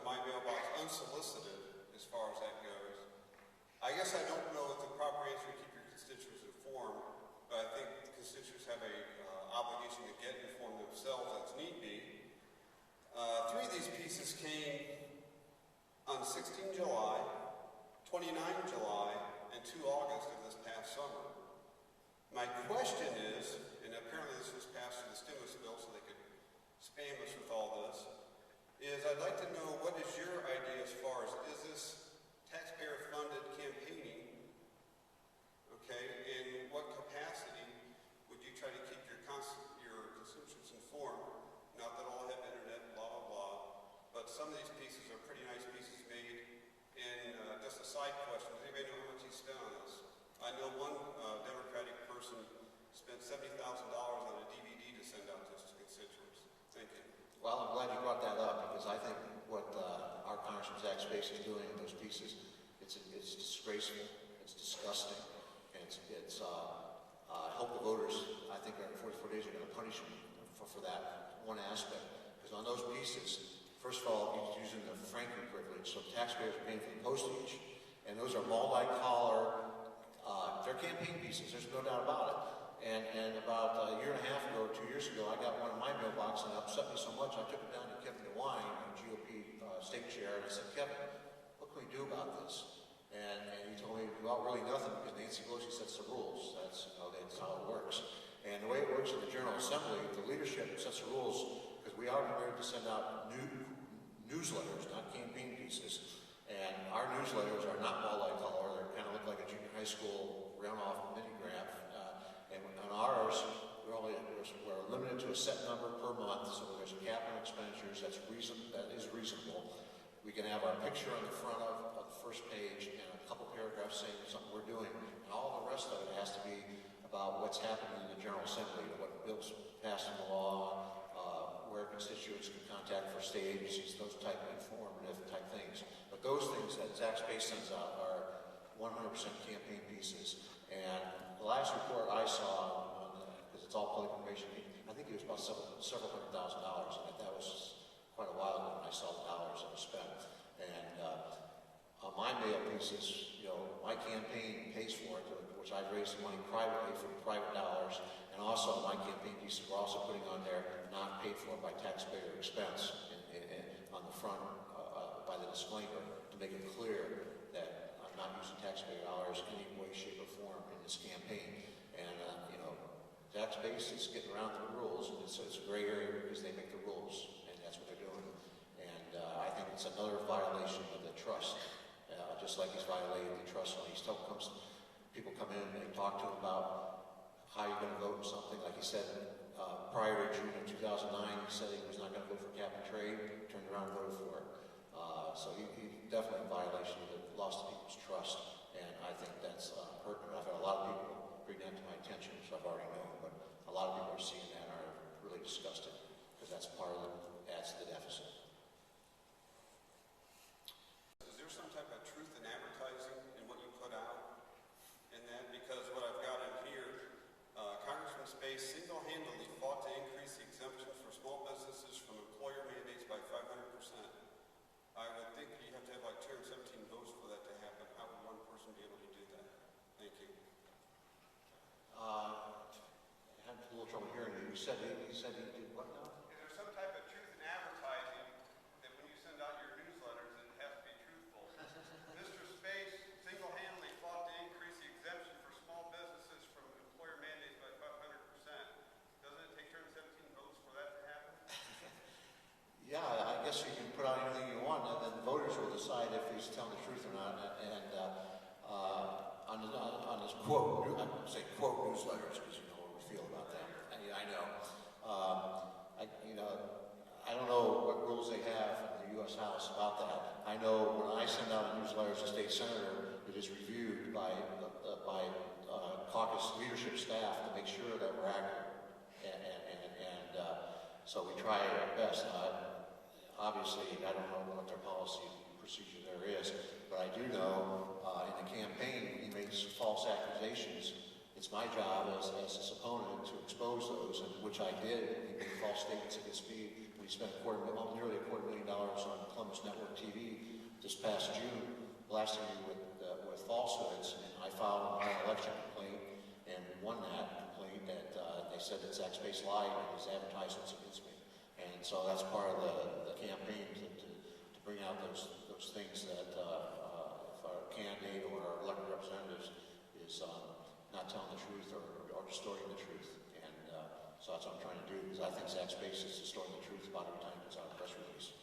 my mailbox unsolicited as far as that goes. I guess I don't know what the proper answer to keep your constituents informed, but I think constituents have a obligation to get informed themselves as need be. 3 of these pieces came on 16 July, 29 July, and 2 August of this past summer. My question is, and apparently this was passed through the stimulus bill so they could spam us with all this, is I'd like to know what is your idea as far as, is this taxpayer-funded campaigning, okay, in what capacity would you try to keep your constituents informed? Not that all have internet, blah, blah, blah, but some of these pieces are pretty nice pieces made. And just a side question, does anybody know how much he spent on this? I know one Democratic person spent $70,000 on a DVD to send out to his constituents. Thank you. Well, I'm glad you brought that up, because I think what our Congressman Zach Space is doing in those pieces, it's disgraceful, it's disgusting, and it's I hope the voters, I think, in 44 days are going to punish him for that one aspect. Because on those pieces, first of all, he's using the franking privilege, so taxpayers are paying for the postage, and those are multi-collar, they're campaign pieces, there's no doubt about it. And about a year and a half ago, or 2 years ago, I got one in my mailbox, and it upset me so much, I took it down to Kevin DeWine, GOP state chair, and I said, Kevin, what can we do about this? And he told me, well, really nothing, because Nancy Pelosi sets the rules. That's how it works. And the way it works in the General Assembly, the leadership sets the rules, because we are permitted to send out newsletters, not campaign pieces. And our newsletters are not multi-color, they kind of look like a junior high school runoff mini-graph. And on ours, we're limited to a set number per month, so there's a cap on expenditures that is reasonable. We can have our picture on the front of the first page and a couple paragraphs saying something we're doing, and all the rest of it has to be about what's happening in the General Assembly, what bills passed in the law, where constituents can contact for state agencies, those type of informative type things. But those things that Zach Space sends out are 100% campaign pieces. And the last report I saw, because it's all public information, I think it was about several $100,000, and that was quite a while ago when I saw the dollars that were spent. And on my mail pieces, my campaign pays for it, which I've raised the money privately from private dollars, and also my campaign pieces we're also putting on there not paid for by taxpayer expense on the front by the disclaimer to make it clear that I'm not using taxpayer dollars in any way, shape, or form in this campaign. And Zach Space is getting around the rules, and it's a gray area because they make the rules, and that's what they're doing. And I think it's another violation of the trust, just like he's violated the trust when people come in and they talk to him about how you're going to vote on something. Like he said, prior to June of 2009, he said he was not going to vote for cap and trade, turned around and voted for it. So he definitely in violation of the loss of people's trust, and I think that's hurting. I've had a lot of people bring that to my attention, which I've already known, but a lot of people are seeing that and are really disgusted, because that's part of it, adds to the deficit. Is there some type of truth in advertising in what you put out in that? Because what I've got in here, Congressman Space single-handedly fought to increase the exemptions for small businesses from employer mandates by 500%. I would think you have to have like 217 votes for that to happen. How would one person be able to do that? Thank you. I had a little trouble hearing you. He said he did what now? Is there some type of truth in advertising that when you send out your newsletters, it has to be truthful? Mr. Space single-handedly fought to increase the exemption for small businesses from employer mandates by 500%. Doesn't it take 217 votes for that to happen? Yeah, I guess you can put out anything you want, and then the voters will decide if he's telling the truth or not. And on his quote, I won't say quote newsletters because you know what we feel about that. I know. I don't know what rules they have in the U.S. House about that. I know when I send out a newsletter as a state senator, it is reviewed by caucus leadership staff to make sure that we're accurate. And so we try our best. Obviously, I don't know what their policy procedure there is, but I do know in the campaign when he made some false accusations, it's my job as his opponent to expose those, and which I did. He made false statements against me when we spent nearly $250,000 on Columbus Network TV this past June, blasting you with falsehoods, and I filed my election complaint and won that complaint that they said that Zach Space lied in his advertisements against me. And so that's part of the campaign to bring out those things that if our candidate or our elected representatives is not telling the truth or distorting the truth. And so that's what I'm trying to do, because I think Zach Space is distorting the truth about every time he puts out a press release.